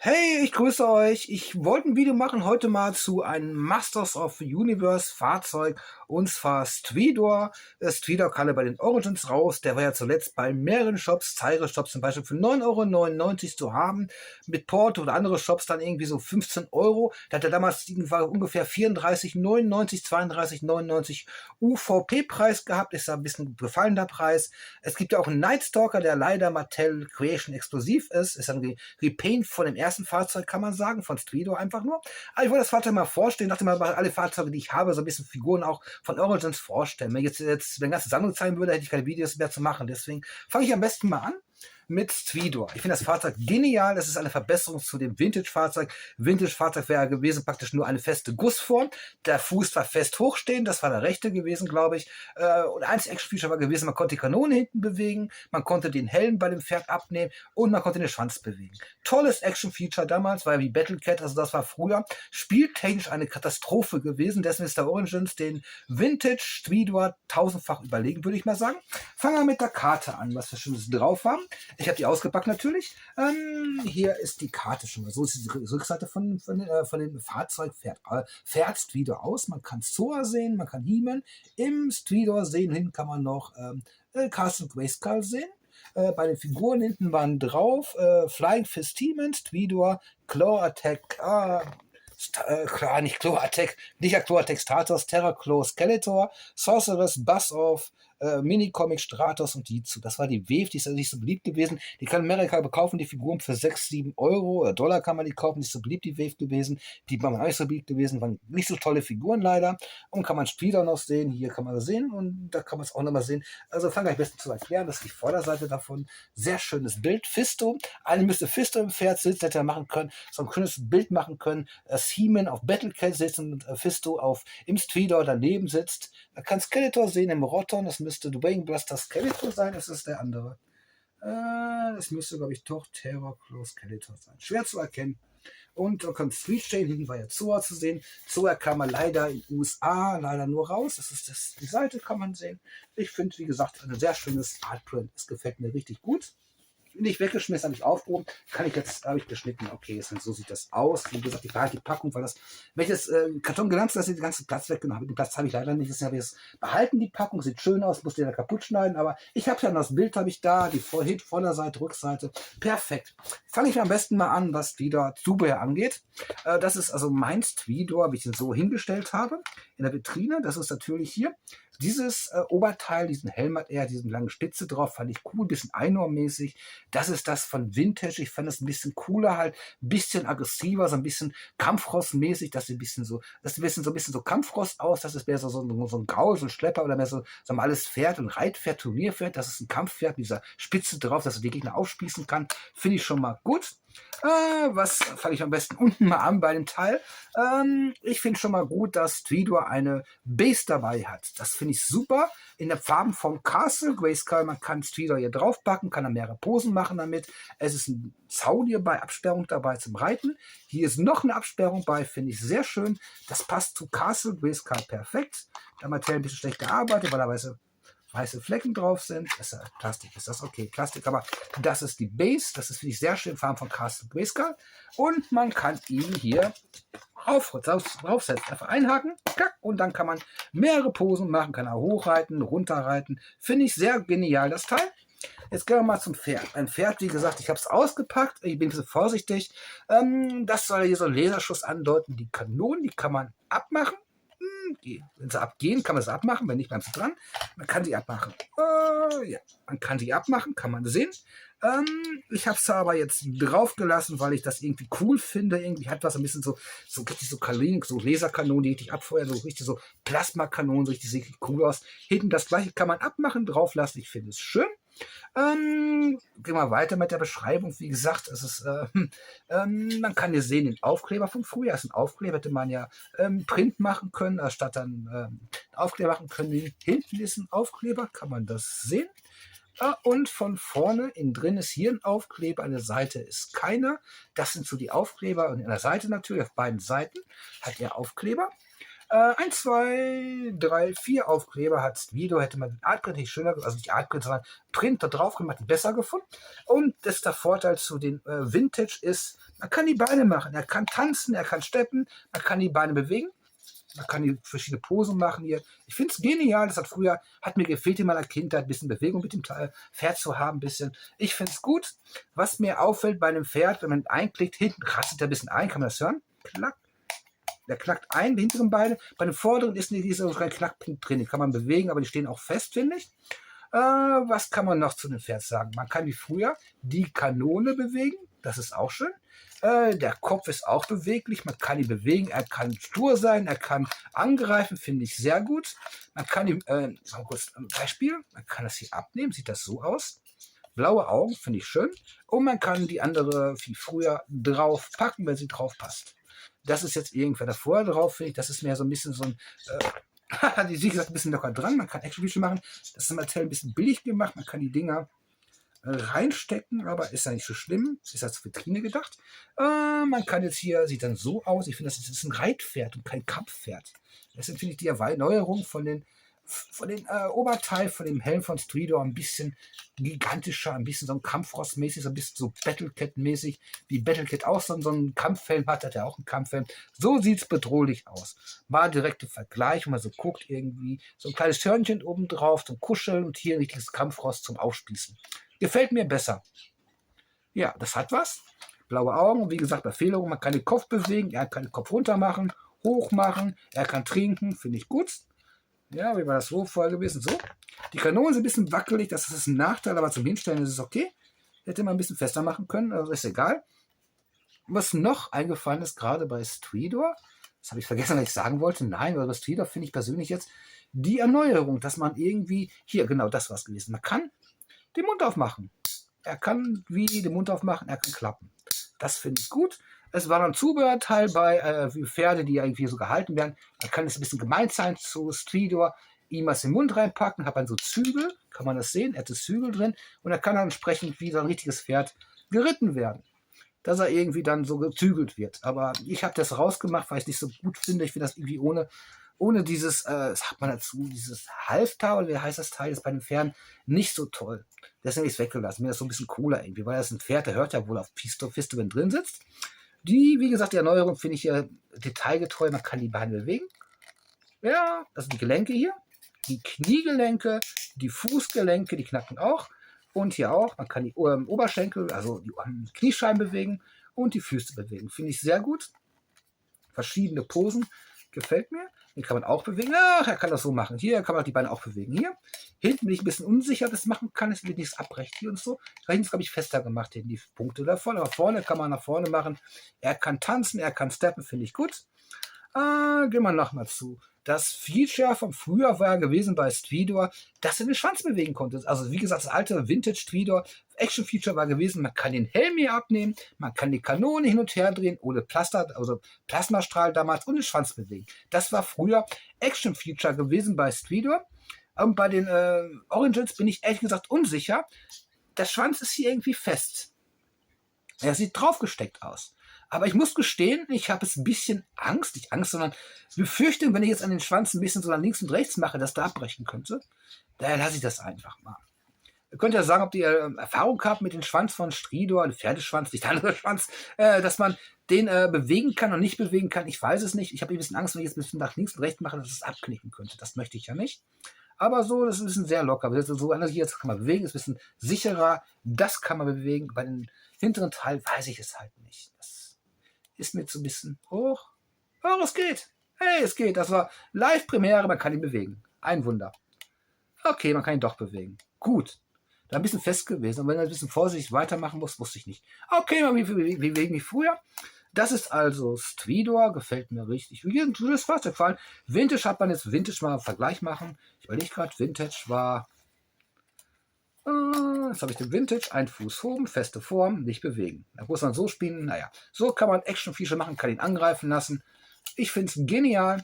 Hey, ich grüße euch. Ich wollte ein Video machen heute mal zu einem Masters of the Universe Fahrzeug, und zwar Stridor. Stridor kam ja bei den Origins raus. Der war ja zuletzt bei mehreren Shops, Zaire Shops zum Beispiel, für 9,99 € zu haben. Mit Porto oder andere Shops dann irgendwie so 15 Euro. Da hat er damals ungefähr 34,99, 32,99 UVP-Preis gehabt. Ist da ein bisschen gefallener Preis. Es gibt ja auch einen Nightstalker, der leider Mattel Creation exklusiv ist. Ist ein Repaint von dem ersten Fahrzeug, kann man sagen, von Stridor einfach nur. Aber ich wollte das Fahrzeug mal vorstellen, dachte mal, alle Fahrzeuge, die ich habe, so ein bisschen Figuren auch von Origins vorstellen. Wenn ich jetzt eine ganze Sammlung zeigen würde, hätte ich keine Videos mehr zu machen. Deswegen fange ich am besten mal an mit Stridor. Ich finde das Fahrzeug genial. Das ist eine Verbesserung zu dem Vintage-Fahrzeug. Vintage-Fahrzeug wäre gewesen praktisch nur eine feste Gussform. Der Fuß war fest hochstehend. Das war der rechte gewesen, glaube ich. Und einziges Action-Feature war gewesen, man konnte die Kanone hinten bewegen, man konnte den Helm bei dem Pferd abnehmen und man konnte den Schwanz bewegen. Tolles Action-Feature damals, war wie Battlecat, also das war früher spieltechnisch eine Katastrophe gewesen. Deswegen ist der Origins den Vintage Stridor tausendfach überlegen, würde ich mal sagen. Fangen wir mit der Karte an, was wir schon drauf haben. Ich habe die ausgepackt natürlich. Hier ist die Karte schon mal. So ist die Rückseite von dem Fahrzeug. Fährt Stridor aus. Man kann Zoa sehen, man kann He-Man. Im Stridor sehen hin kann man noch Castle Grayskull sehen. Bei den Figuren hinten waren drauf Flying Fist He-Man, Stridor, Claw Attack, nicht Claw Attack, nicht Claw Attack Stratos, Terra Claw Skeletor, Sorceress, Buzz-Off, Mini-Comic Stratos und Jitsu. Das war die Wave, die ist ja nicht so beliebt gewesen. Die kann in Amerika kaufen, die Figuren für 6, 7 Euro oder Dollar kann man die kaufen. Nicht so beliebt, die Wave gewesen. Die waren auch nicht so beliebt gewesen, waren nicht so tolle Figuren leider. Und kann man Spieler noch sehen. Hier kann man das sehen und da kann man es auch noch mal sehen. Also fangen wir am besten zu erklären. Das ist die Vorderseite davon. Sehr schönes Bild. Fisto. Eine müsste Fisto im Pferd sitzen, hätte er machen können. So ein schönes Bild machen können. He-Man auf Battlecat sitzt und Fisto im Stridor daneben sitzt. Man kann Skeletor sehen im Roton. Das müsste Dwayne Blaster Skeletor sein. Das ist der andere. Das müsste, glaube ich, doch Terror Claw Skeletor sein. Schwer zu erkennen. Und da kommt Street Chain, hinten war ja Zoa zu sehen. Zoa kam man leider in den USA leider nur raus. Das ist die Seite, kann man sehen. Ich finde, wie gesagt, ein sehr schönes Artprint. Es gefällt mir richtig gut. Nicht weggeschmissen, habe ich aufgehoben. Habe ich geschnitten. Okay, so sieht das aus. Wie gesagt, ich behalte die Packung, weil das, wenn ich das Karton gelangt, dass ich den ganzen Platz weggenommen habe. Den Platz habe ich leider nicht. Deswegen habe ich es behalten, die Packung. Sieht schön aus, muss den kaputt schneiden. Aber ich habe ja das Bild, habe ich da, die Vorderseite, Rückseite. Perfekt. Fange ich am besten mal an, was wieder Zubehör angeht. Das ist also mein Stridor, wie ich ihn so hingestellt habe. In der Vitrine. Das ist natürlich hier. Dieses Oberteil, diesen Helm hat er, diesen langen Spitze drauf, fand ich cool, ein bisschen Einhornmäßig. Das ist das von Vintage. Ich fand es ein bisschen cooler halt, ein bisschen aggressiver, so ein bisschen Kampfrost-mäßig. Das sieht so ein bisschen so Kampfrost aus. Das ist mehr so ein Gaul, so ein Schlepper oder mehr so ein normales Pferd, ein Reitpferd, Turnierpferd. Das ist ein Kampfpferd mit dieser Spitze drauf, dass er die Gegner aufspießen kann. Finde ich schon mal gut. Was fange ich am besten unten mal an bei dem Teil? Ich finde schon mal gut, dass Stridor eine Base dabei hat. Das finde ich super. In der Farben vom Castle Grayskull. Man kann Stridor hier draufpacken, kann da mehrere Posen machen damit. Es ist ein Zaun hier bei, Absperrung dabei zum Reiten. Hier ist noch eine Absperrung bei, finde ich sehr schön. Das passt zu Castle Grayskull perfekt. Da Mattel ein bisschen schlecht gearbeitet, weil er weiße Flecken drauf sind. Plastik ist das, okay, Plastik, aber das ist die Base, das ist, finde ich, sehr schön in Farben von Castle Grayskull. Und man kann ihn hier draufsetzen, einfach einhaken, und dann kann man mehrere Posen machen, kann er hochreiten, runterreiten. Finde ich sehr genial, das Teil. Jetzt gehen wir mal zum Pferd. Ein Pferd, wie gesagt, ich habe es ausgepackt, ich bin ein bisschen vorsichtig. Das soll hier so einen Laserschuss andeuten. Die Kanonen, die kann man abmachen. Wenn sie abgehen, kann man sie abmachen, wenn nicht, bleiben sie dran. Man kann sie abmachen. Ja, man kann sie abmachen, kann man sehen. Ich habe es aber jetzt drauf gelassen, weil ich das irgendwie cool finde. Irgendwie hat was ein bisschen so richtig so Kanonen, so Laserkanonen, die richtig abfeuern, so richtig so Plasmakanonen, so richtig sieht cool aus. Hinten das gleiche kann man abmachen, drauf lassen. Ich finde es schön. Gehen wir weiter mit der Beschreibung. Wie gesagt, es ist, man kann hier sehen den Aufkleber von früher. Das ist ein Aufkleber, hätte man ja Print machen können, anstatt dann Aufkleber machen können. Hinten ist ein Aufkleber, kann man das sehen. Und von vorne, innen drin ist hier ein Aufkleber, an der Seite ist keiner. Das sind so die Aufkleber und an der Seite natürlich, auf beiden Seiten hat er Aufkleber. 1, 2, 3, 4 Aufkleber hat Video, hätte man den Artprint nicht schöner, also nicht Artprint, sondern Print da drauf gemacht, besser gefunden. Und das ist der Vorteil zu den Vintage ist, man kann die Beine machen, er kann tanzen, er kann steppen, man kann die Beine bewegen. Man kann die verschiedene Posen machen hier. Ich finde es genial. Das hat mir gefehlt in meiner Kindheit, ein bisschen Bewegung mit dem Pferd zu haben, ein bisschen. Ich finde es gut. Was mir auffällt bei einem Pferd, wenn man einklickt, hinten rastet er ein bisschen ein. Kann man das hören? Klack. Der knackt ein, die hinteren Beine. Bei den vorderen ist kein Knackpunkt drin. Die kann man bewegen, aber die stehen auch fest, finde ich. Was kann man noch zu dem Pferd sagen? Man kann wie früher die Kanone bewegen. Das ist auch schön. Der Kopf ist auch beweglich, man kann ihn bewegen, er kann stur sein, er kann angreifen, finde ich sehr gut. Man kann ihm, kurz ein Beispiel, man kann das hier abnehmen, sieht das so aus. Blaue Augen, finde ich schön. Und man kann die andere, wie früher, drauf packen, wenn sie drauf passt. Das ist jetzt irgendwer davor drauf, finde ich, das ist mehr so ein bisschen so ein, die sieht gesagt ein bisschen locker dran, man kann Action-Feature machen. Das ist im Mattel ein bisschen billig gemacht, man kann die Dinger reinstecken, aber ist ja nicht so schlimm. Ist als Vitrine gedacht. Man kann jetzt hier, sieht dann so aus. Ich finde, das ist ein Reitpferd und kein Kampfpferd. Deswegen finde ich die Erneuerung von den Oberteil, von dem Helm von Stridor ein bisschen gigantischer, ein bisschen so ein Kampfrost-mäßig, so ein bisschen so Battlecat-mäßig, wie Battlecat auch so einen Kampfhelm hat er auch einen Kampfhelm. So sieht es bedrohlich aus. Mal direkte Vergleich, wenn man so guckt, irgendwie so ein kleines Hörnchen oben drauf zum Kuscheln und hier ein richtiges Kampfrost zum Aufspießen. Gefällt mir besser. Ja, das hat was. Blaue Augen, wie gesagt, bei Fehlerung, man kann den Kopf bewegen, er kann den Kopf runter machen, hoch machen, er kann trinken, finde ich gut. Ja, wie war das so vorher gewesen? So. Die Kanone ist ein bisschen wackelig, das ist ein Nachteil, aber zum Hinstellen ist es okay. Hätte man ein bisschen fester machen können, also ist egal. Was noch eingefallen ist, gerade bei Stridor, das habe ich vergessen, was ich sagen wollte. Nein, weil bei Stridor finde ich persönlich jetzt die Erneuerung, dass man irgendwie, hier, genau das war es gewesen. Man kann den Mund aufmachen. Er kann wie den Mund aufmachen, er kann klappen. Das finde ich gut. Es war noch ein Zubehörteil bei Pferde, die irgendwie so gehalten werden. Man kann es ein bisschen gemeint sein zu Stridor, ihm was in den Mund reinpacken, hat man so Zügel, kann man das sehen, er hat das Zügel drin und er kann dann entsprechend wie so ein richtiges Pferd geritten werden. Dass er irgendwie dann so gezügelt wird. Aber ich habe das rausgemacht, weil ich es nicht so gut finde. Ich finde das irgendwie ohne dieses, sagt man dazu, dieses Halfter, oder wie heißt das Teil, ist bei den Pferden nicht so toll. Deswegen habe ich es weggelassen. Mir ist so ein bisschen cooler irgendwie, weil das ein Pferd, der hört ja wohl auf Fiste, wenn drin sitzt. Wie gesagt, die Erneuerung finde ich hier detailgetreu. Man kann die Beine bewegen. Ja, das sind die Gelenke hier. Die Kniegelenke, die Fußgelenke, die knacken auch. Und hier auch. Man kann die Oberschenkel, also die Kniescheiben bewegen und die Füße bewegen. Finde ich sehr gut. Verschiedene Posen. Gefällt mir. Den kann man auch bewegen. Ach, er kann das so machen. Hier kann man die Beine auch bewegen. Hier. Hinten bin ich ein bisschen unsicher, das machen kann. Es wird nichts abbrechen hier und so. Da hinten ist, glaube ich, fester gemacht, hinten die Punkte davon. Aber vorne kann man nach vorne machen. Er kann tanzen, er kann steppen, finde ich gut. Gehen wir nochmal zu. Das Feature von früher war gewesen bei Stridor, dass er den Schwanz bewegen konnte. Also wie gesagt, das alte Vintage Stridor Action-Feature war gewesen, man kann den Helm hier abnehmen, man kann die Kanone hin und her drehen, ohne Plasmastrahl damals und den Schwanz bewegen. Das war früher Action-Feature gewesen bei Stridor. Und bei den Origins bin ich ehrlich gesagt unsicher. Der Schwanz ist hier irgendwie fest. Er sieht draufgesteckt aus. Aber ich muss gestehen, ich habe es ein bisschen Angst, nicht Angst, sondern Befürchtung, wenn ich jetzt an den Schwanz ein bisschen so nach links und rechts mache, dass der abbrechen könnte. Daher lasse ich das einfach mal. Ihr könnt ja sagen, ob ihr Erfahrung habt mit dem Schwanz von Stridor, ein Pferdeschwanz, nicht der andere Schwanz, dass man den bewegen kann und nicht bewegen kann. Ich weiß es nicht. Ich habe ein bisschen Angst, wenn ich jetzt ein bisschen nach links und rechts mache, dass es abknicken könnte. Das möchte ich ja nicht. Aber so, das ist ein bisschen sehr locker. So anders hier jetzt kann man bewegen, ist ein bisschen sicherer. Das kann man bewegen. Bei den hinteren Teil weiß ich es halt nicht. Das ist mir zu ein bisschen hoch. Oh, es geht. Hey, es geht. Das war Live-Premiere, man kann ihn bewegen. Ein Wunder. Okay, man kann ihn doch bewegen. Gut. Da ein bisschen fest gewesen. Und wenn er ein bisschen vorsichtig weitermachen muss, wusste ich nicht. Okay, mal wie bewegen wie früher. Das ist also Stridor, gefällt mir richtig. Wie geht das Fahrzeug gefallen? Vintage hat man jetzt Vintage mal einen Vergleich machen. Ich überlege gerade, Vintage war. Jetzt habe ich den Vintage, ein Fuß oben, feste Form, nicht bewegen. Da muss man so spielen, naja. So kann man Action-Feature machen, kann ihn angreifen lassen. Ich finde es genial.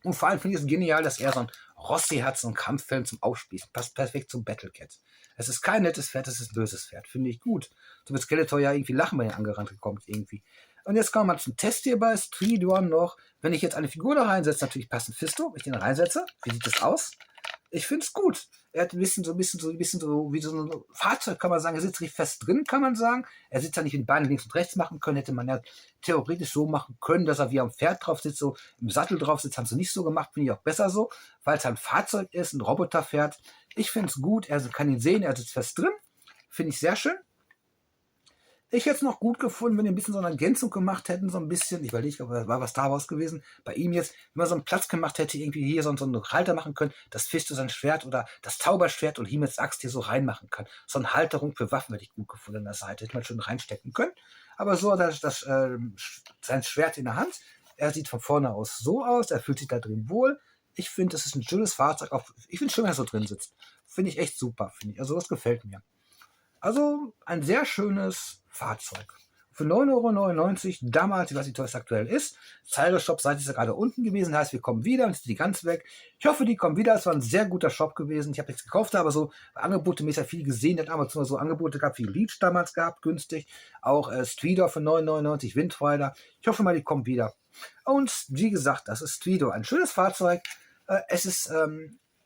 Und vor allem finde ich es genial, dass er so ein Rossi hat, so einen Kampffilm zum Aufspießen. Passt perfekt zum Battlecat. Es ist kein nettes Pferd, es ist ein böses Pferd. Finde ich gut. So wird Skeletor ja irgendwie lachen, wenn er angerannt kommt irgendwie. Und jetzt kommen wir mal zum Test hier bei Stridor noch. Wenn ich jetzt eine Figur da reinsetze, natürlich passt ein Fisto, wenn ich den reinsetze. Wie sieht das aus? Ich finde es gut. Er hat ein bisschen so wie so ein Fahrzeug, kann man sagen. Er sitzt richtig fest drin, kann man sagen. Er sitzt ja nicht, wenn die Beine links und rechts machen können. Hätte man ja theoretisch so machen können, dass er wie am Pferd drauf sitzt, so im Sattel drauf sitzt. Haben sie nicht so gemacht, finde ich auch besser so, weil es ein Fahrzeug ist, ein Roboterpferd. Ich finde es gut. Er kann ihn sehen, er sitzt fest drin. Finde ich sehr schön. Ich hätte es noch gut gefunden, wenn die ein bisschen so eine Ergänzung gemacht hätten, so ein bisschen. Ich überlege, war was Star Wars gewesen. Bei ihm jetzt, wenn man so einen Platz gemacht hätte, irgendwie hier so einen Halter machen können, das Fisto sein Schwert oder das Zauberschwert und He-Mans Axt hier so reinmachen kann. So eine Halterung für Waffen hätte ich gut gefunden an der Seite. Hätte man schön reinstecken können. Aber so hat er sein Schwert in der Hand. Er sieht von vorne aus so aus. Er fühlt sich da drin wohl. Ich finde, das ist ein schönes Fahrzeug. Ich finde es schön, wenn er so drin sitzt. Finde ich echt super. Also das gefällt mir. Also ein sehr schönes Fahrzeug. Für 9,99 € damals, ich weiß nicht, was aktuell ist. Zeiger-Shop-Seite ist ja gerade unten gewesen, heißt, wir kommen wieder und ist die ganz weg. Ich hoffe, die kommen wieder. Es war ein sehr guter Shop gewesen. Ich habe nichts gekauft, aber so Angebote mäßig viel gesehen. Der hat Amazon so Angebote gehabt, wie Leech damals gehabt, günstig. Auch Stridor für 9,99 €, Windrider. Ich hoffe mal, die kommen wieder. Und wie gesagt, das ist Stridor. Ein schönes Fahrzeug. Es ist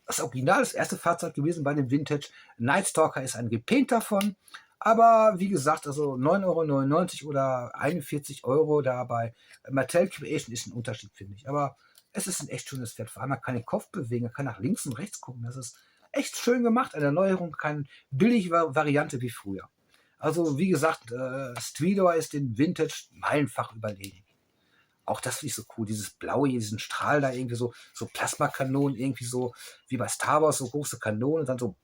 das Original, das erste Fahrzeug gewesen bei dem Vintage. Nightstalker ist ein Repaint davon. Aber wie gesagt, also 9,99 € oder 41 € da bei Mattel Creation ist ein Unterschied, finde ich. Aber es ist ein echt schönes Pferd. Vor allem, man kann den Kopf bewegen, man kann nach links und rechts gucken. Das ist echt schön gemacht. Eine Erneuerung, keine billige Variante wie früher. Also wie gesagt, Stridor ist den Vintage meilenfach überlegen. Auch das finde ich so cool, dieses Blaue hier, diesen Strahl da irgendwie so Plasmakanonen, irgendwie so wie bei Star Wars, so große Kanonen und dann so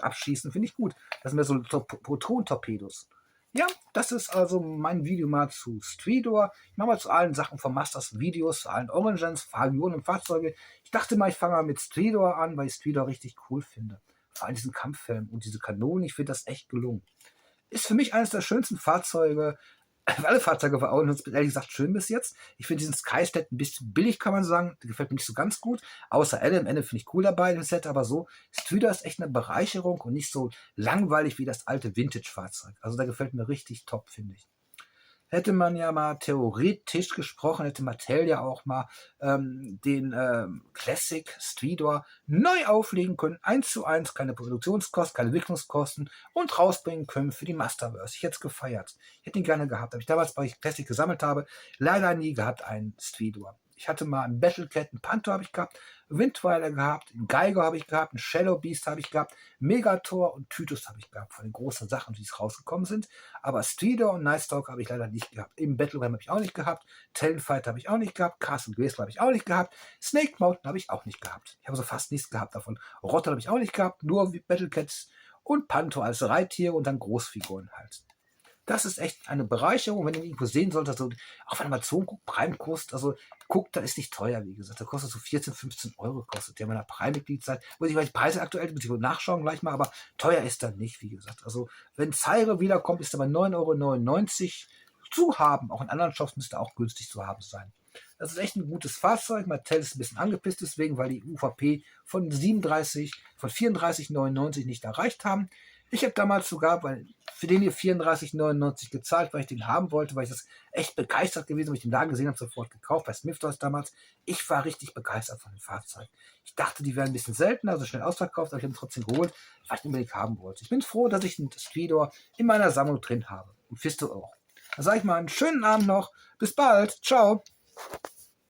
abschießen, finde ich gut. Das sind mehr so Proton-Torpedos. Ja, das ist also mein Video mal zu Stridor. Ich mache mal zu allen Sachen von Masters Videos, zu allen Origins, Fabionen und Fahrzeuge. Ich dachte mal, ich fange mal mit Stridor an, weil ich Stridor richtig cool finde. Vor allem diesen Kampffilm und diese Kanonen, ich finde das echt gelungen. Ist für mich eines der schönsten Fahrzeuge. Alle Fahrzeuge von Audi sind ehrlich gesagt schön bis jetzt. Ich finde diesen Skyset ein bisschen billig, kann man sagen. Der gefällt mir nicht so ganz gut. Außer LMN finde ich cool dabei im Set, aber so Stridor ist echt eine Bereicherung und nicht so langweilig wie das alte Vintage-Fahrzeug. Also da gefällt mir richtig top, finde ich. Hätte man ja mal theoretisch gesprochen, hätte Mattel ja auch mal den Classic Stridor neu auflegen können, 1:1, keine Produktionskosten, keine Entwicklungskosten und rausbringen können für die Masterverse. Ich hätte es gefeiert. Ich hätte ihn gerne gehabt. Habe ich damals, weil ich Classic gesammelt habe, leider nie gehabt, einen Stridor. Ich hatte mal einen Battlecat, einen Panther habe ich gehabt, Windrider gehabt, einen Geiger habe ich gehabt, einen Shadow Beast habe ich gehabt, Megator und Tytus habe ich gehabt, von den großen Sachen, die es rausgekommen sind. Aber Stridor und Nightstalker habe ich leider nicht gehabt. Im Battlegram habe ich auch nicht gehabt, Talonfighter habe ich auch nicht gehabt, Castle Grayskull habe ich auch nicht gehabt, Snake Mountain habe ich auch nicht gehabt. Ich habe so fast nichts gehabt davon. Rotter habe ich auch nicht gehabt, nur Battlecats und Panther als Reittiere und dann Großfiguren halt. Das ist echt eine Bereicherung, wenn ihr ihn irgendwo sehen solltet. Also, auch wenn Amazon guckt, Prime kostet, also guckt, da ist nicht teuer, wie gesagt. Da kostet so 14, 15 € kostet der, wenn ihr Prime-Mitglied seid. Muss ich mal die Preise aktuell, muss ich wohl nachschauen gleich mal, aber teuer ist er nicht, wie gesagt. Also, wenn Zaire wiederkommt, ist er bei 9,99 € zu haben. Auch in anderen Shops müsste er auch günstig zu haben sein. Das ist echt ein gutes Fahrzeug. Mattel ist ein bisschen angepisst deswegen, weil die UVP von 34,99 nicht erreicht haben. Ich habe damals sogar für den hier 34,99 gezahlt, weil ich den haben wollte, weil ich das echt begeistert gewesen bin, weil ich den da gesehen habe, sofort gekauft, bei Smith damals. Ich war richtig begeistert von dem Fahrzeug. Ich dachte, die wären ein bisschen seltener, also schnell ausverkauft, aber ich habe ihn trotzdem geholt, weil ich ihn unbedingt haben wollte. Ich bin froh, dass ich einen Stridor in meiner Sammlung drin habe. Und Fisto auch. Dann sage ich mal einen schönen Abend noch. Bis bald. Ciao.